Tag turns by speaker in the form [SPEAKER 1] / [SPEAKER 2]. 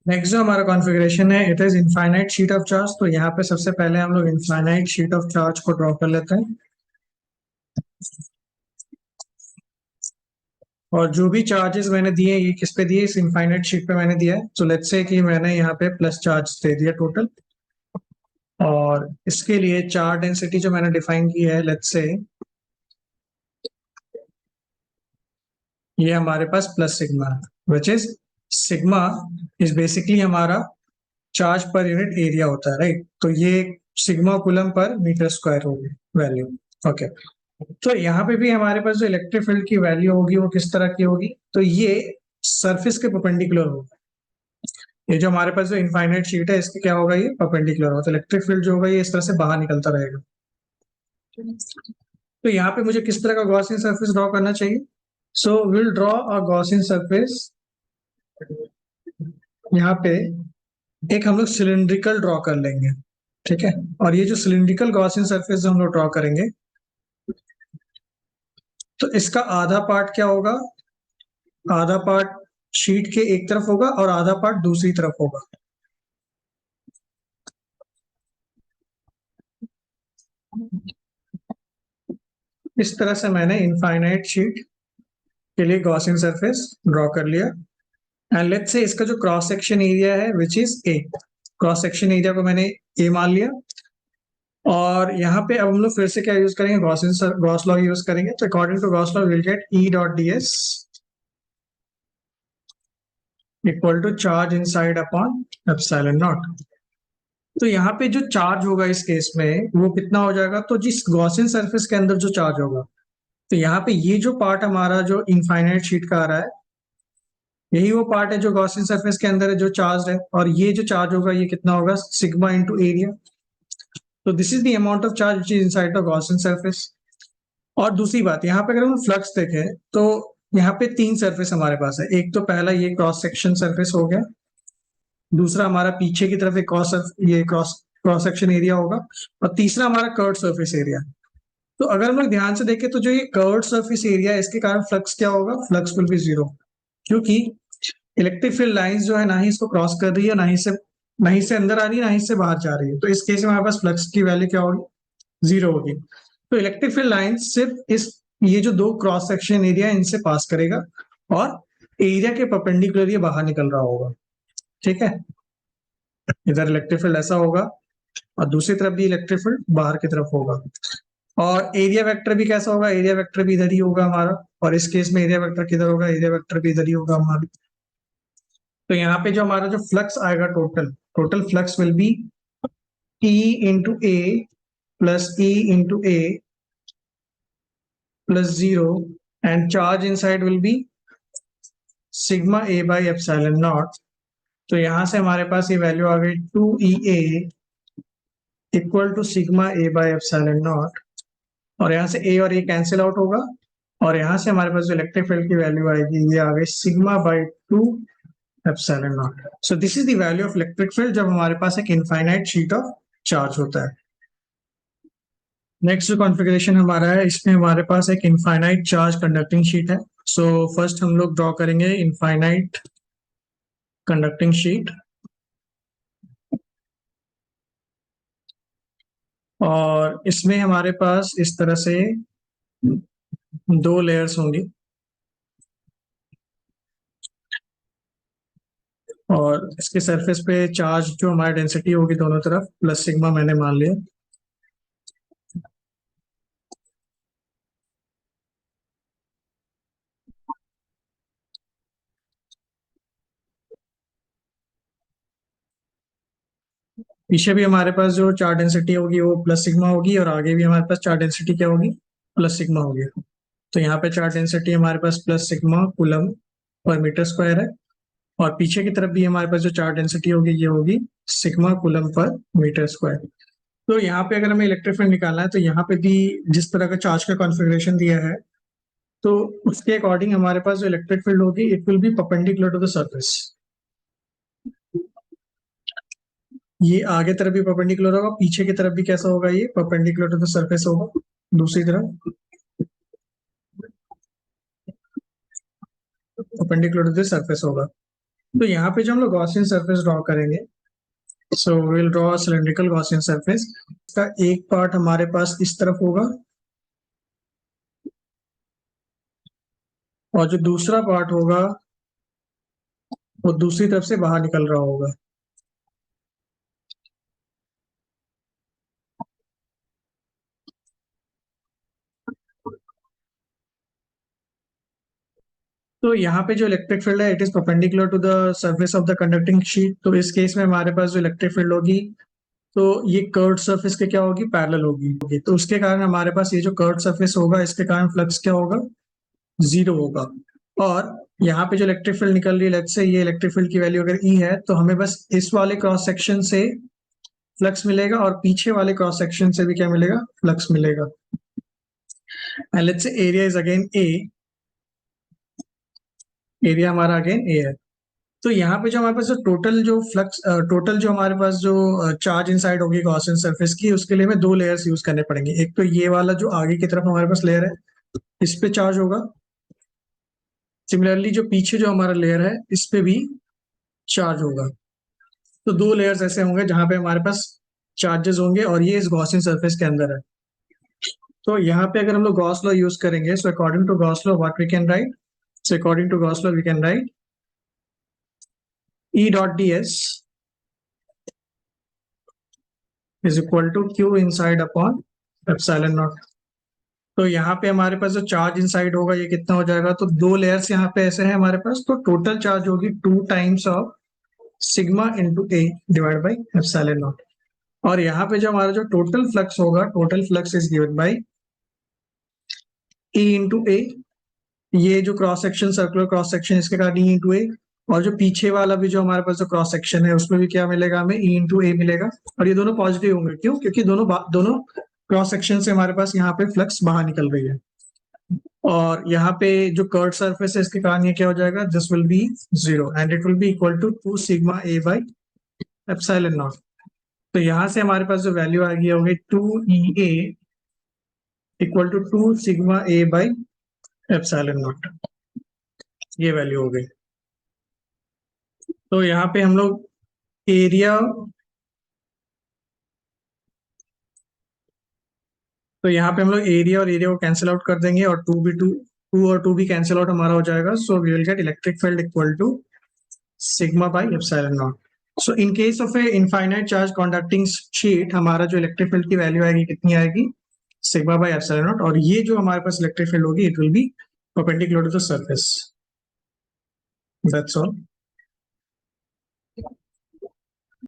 [SPEAKER 1] Next जो हमारा configuration है it is infinite sheet of charge. तो यहाँ पे सबसे पहले हम लोग इनफाइनाइट शीट ऑफ चार्ज को ड्रॉ कर लेते हैं। और जो भी चार्जेस मैंने दिए ये किस पे दिए, इस इनफाइनाइट शीट पे मैंने दिया है। सो लेट्स से कि मैंने यहाँ पे प्लस चार्ज दे दिया टोटल। और इसके लिए चार्ज डेंसिटी जो मैंने डिफाइन की है, लेट्स से ये हमारे पास प्लस सिग्मा है, which is sigma is basically हमारा चार्ज पर यूनिट एरिया होता है, राइट। तो ये sigma coulomb per metre square होगी वैल्यू। ओके। तो यहाँ पे भी हमारे पास जो इलेक्ट्रिक फील्ड की वैल्यू होगी वो किस तरह की होगी, तो ये सरफेस के परपेंडिकुलर होगा। ये जो हमारे पास जो इनफाइनाइट शीट है इसके क्या होगा, ये परपेंडिकुलर होगा। तो इलेक्ट्रिक फील्ड जो होगा ये इस तरह से बाहर निकलता रहेगा। तो यहाँ पे मुझे किस तरह का गॉसियन सरफेस ड्रॉ करना चाहिए। So will draw a Gaussian surface. यहाँ पे एक हम लोग सिलिंड्रिकल ड्रॉ कर लेंगे, ठीक है। और ये जो सिलिंड्रिकल गॉसियन सरफेस जो हम लोग ड्रॉ करेंगे, तो इसका आधा पार्ट क्या होगा, आधा पार्ट शीट के एक तरफ होगा और आधा पार्ट दूसरी तरफ होगा। इस तरह से मैंने इनफाइनाइट शीट के लिए गॉसियन सरफेस ड्रॉ कर लिया। एंड लेट्स से इसका जो क्रॉस सेक्शन एरिया है which is a, cross section area को मैंने ए मान लिया। और यहाँ पे अब हम लोग फिर से क्या यूज करेंगे, गॉस लॉ यूज करेंगे। तो according to Gauss law will get E dot D S equal to charge inside upon epsilon naught. तो यहाँ पे जो चार्ज होगा इस केस में वो कितना हो जाएगा, तो जिस गॉसियन सरफेस के अंदर जो चार्ज होगा, तो यहाँ पे ये जो पार्ट हमारा जो इनफाइनाइट शीट का आ रहा है, यही वो पार्ट है जो गॉसियन सरफेस के अंदर है जो चार्ज है। और ये जो चार्ज होगा ये कितना होगा, सिग्मा इंटू एरिया। तो this is the amount of charge which is inside the Gaussian surface. और दूसरी बात, यहाँ पे अगर हम फ्लक्स देखें तो यहाँ पे तीन सरफेस हमारे पास है। एक तो पहला ये क्रॉस सेक्शन सरफेस हो गया, दूसरा हमारा पीछे की तरफ एक क्रॉस क्रॉस सेक्शन एरिया होगा, और तीसरा हमारा कर्व सरफेस एरिया। तो अगर हम लोग ध्यान से देखें तो जो ये कर्व सरफेस एरिया है इसके कारण फ्लक्स क्या होगा, फ्लक्स विल बी जीरो। क्योंकि इलेक्ट्रिक फील्ड लाइंस जो है ना ही इसको क्रॉस कर रही है, ना ही से अंदर आ रही है, ना ही से बाहर जा रही है। तो इस केस में हमारे पास फ्लक्स की वैल्यू क्या होगी, जीरो होगी। तो इलेक्ट्रिक फील्ड लाइन सिर्फ इस ये जो दो क्रॉस सेक्शन एरिया इनसे पास करेगा और एरिया के परपेंडिकुलर ये बाहर निकल रहा होगा, ठीक है। इधर इलेक्ट्रिक फील्ड ऐसा होगा और दूसरी तरफ भी इलेक्ट्रिक फील्ड बाहर की तरफ होगा। और एरिया वेक्टर भी कैसा होगा, एरिया वेक्टर भी इधर ही होगा हमारा। और इस केस में एरिया वेक्टर किधर होगा, एरिया वेक्टर भी इधर ही होगा हमारा। तो यहाँ पे जो हमारा जो फ्लक्स आएगा, total total flux will be E into A plus E into A plus zero, and charge inside will be sigma A by epsilon naught. तो यहाँ से हमारे पास ये वैल्यू आ गई 2EA equal to sigma A by epsilon naught. और यहाँ से ए और ए कैंसिल आउट होगा, और यहाँ से हमारे पास जो इलेक्ट्रिक फील्ड की वैल्यू आएगी ये आ गई sigma by 2 epsilon naught. So this is the value of electric field जब हमारे पास एक इनफाइनाइट शीट ऑफ चार्ज होता है। नेक्स्ट जो कॉन्फ़िगरेशन हमारा है इसमें हमारे पास एक इनफाइनाइट चार्ज कंडक्टिंग शीट है। सो फर्स्ट हम लोग ड्रॉ करेंगे इनफाइनाइट कंडक्टिंग शीट। और इसमें हमारे पास इस तरह से दो लेयर्स होंगी, और इसके सरफेस पे चार्ज जो हमारी डेंसिटी होगी दोनों तरफ प्लस सिग्मा मैंने मान लिया। पीछे भी हमारे पास जो चार्ज डेंसिटी होगी वो प्लस सिग्मा होगी, और आगे भी हमारे पास चार्ज डेंसिटी क्या होगी, प्लस सिग्मा होगी। तो यहाँ पे चार्ज डेंसिटी हमारे पास plus sigma coulomb per metre square है, और पीछे की तरफ भी हमारे पास जो चार्ज डेंसिटी होगी ये होगी sigma coulomb per metre square. तो यहाँ पे अगर हमें इलेक्ट्रिक फील्ड निकालना है तो यहाँ पे भी जिस तरह का चार्ज का कॉन्फ़िगरेशन दिया है तो उसके अकॉर्डिंग हमारे पास जो इलेक्ट्रिक फील्ड होगी it will be perpendicular to the surface. ये आगे तरफ भी परपेंडिकुलर होगा, पीछे की तरफ भी कैसा होगा, ये परपेंडिकुलर टू द सरफेस होगा दूसरी तरफ, परपेंडिकुलर टू द सरफेस होगा। तो यहाँ पे जो हम लोग गॉसियन सरफेस ड्रॉ करेंगे, so will draw cylindrical Gaussian surface. इसका एक पार्ट हमारे पास इस तरफ होगा और जो दूसरा पार्ट होगा वो दूसरी तरफ से बाहर निकल रहा होगा। तो यहाँ पे जो इलेक्ट्रिक फील्ड है it is perpendicular to the surface of the conducting sheet. तो इस केस में हमारे पास जो इलेक्ट्रिक फील्ड होगी तो ये कर्व्ड सरफेस के क्या होगी, पैरेलल होगी। तो उसके कारण हमारे पास ये जो कर्व्ड सरफेस होगा इसके कारण फ्लक्स क्या होगा, जीरो होगा। और यहाँ पे जो इलेक्ट्रिक फील्ड निकल रही है, लेट्स से ये इलेक्ट्रिक फील्ड की वैल्यू अगर ई है तो हमें बस इस वाले क्रॉस सेक्शन से फ्लक्स मिलेगा और पीछे वाले क्रॉस सेक्शन से भी क्या मिलेगा, फ्लक्स मिलेगा। And let's say area is again A, area हमारा अगेन ए है। तो यहाँ पे जो हमारे पास जो टोटल जो फ्लक्स टोटल जो हमारे पास जो चार्ज इनसाइड होगी गॉसियन सरफेस की, उसके लिए हमें दो लेयर्स यूज करने पड़ेंगे। एक तो ये वाला जो आगे की तरफ हमारे पास लेयर है इस पे चार्ज होगा, सिमिलरली जो पीछे जो हमारा लेयर है इस पे भी चार्ज होगा। तो दो लेयर्स ऐसे होंगे जहां पे हमारे पास चार्जेस होंगे और ये इस गॉसियन सरफेस के अंदर है। तो यहाँ पे अगर हम लोग गॉस लॉ यूज करेंगे, so according to Gauss law what we can write, so according to Gauss law we can write E dot ds is equal to q inside upon epsilon naught। तो यहाँ पे हमारे पास जो charge inside होगा ये कितना हो जाएगा, तो दो लेयर्स यहाँ पे ऐसे हैं हमारे पास, तो टोटल चार्ज होगी 2 times of sigma into A divide by epsilon naught. और यहाँ पे जो हमारा जो टोटल फ्लक्स होगा, total flux is given by E into A, ये जो cross section circular cross section इसके कारण ई इंटू ए, और जो पीछे वाला भी जो हमारे पास जो क्रॉस सेक्शन है उसमें भी क्या मिलेगा, हमें ई इंटू ए मिलेगा। और ये दोनों पॉजिटिव होंगे, क्यों, क्योंकि दोनों क्रॉस सेक्शन से हमारे पास यहाँ पे फ्लक्स बाहर निकल रही है। और यहाँ पे जो कर्व सरफेस है इसके कारण ये क्या हो जाएगा, this will be zero and it will be equal to 2 sigma A by epsilon naught. तो यहाँ से हमारे पास जो वैल्यू आ गई होगी 2 E A equal to 2 sigma A by epsilon naught, ये वैल्यू हो गई। तो यहाँ पे हम लोग एरिया, तो यहाँ पे हम लोग एरिया और एरिया को कैंसिल आउट कर देंगे और टू और टू भी कैंसिल आउट हमारा हो जाएगा। So we will get electric field equal to sigma by epsilon naught. So in case of a infinite charge conducting sheet हमारा जो इलेक्ट्रिक फील्ड की वैल्यू आएगी कितनी आएगी, सिग्मा बाई एप्सिलॉन नॉट। और ये जो हमारे पास इलेक्ट्रिक फील्ड होगी it will be perpendicular to the surface. That's all.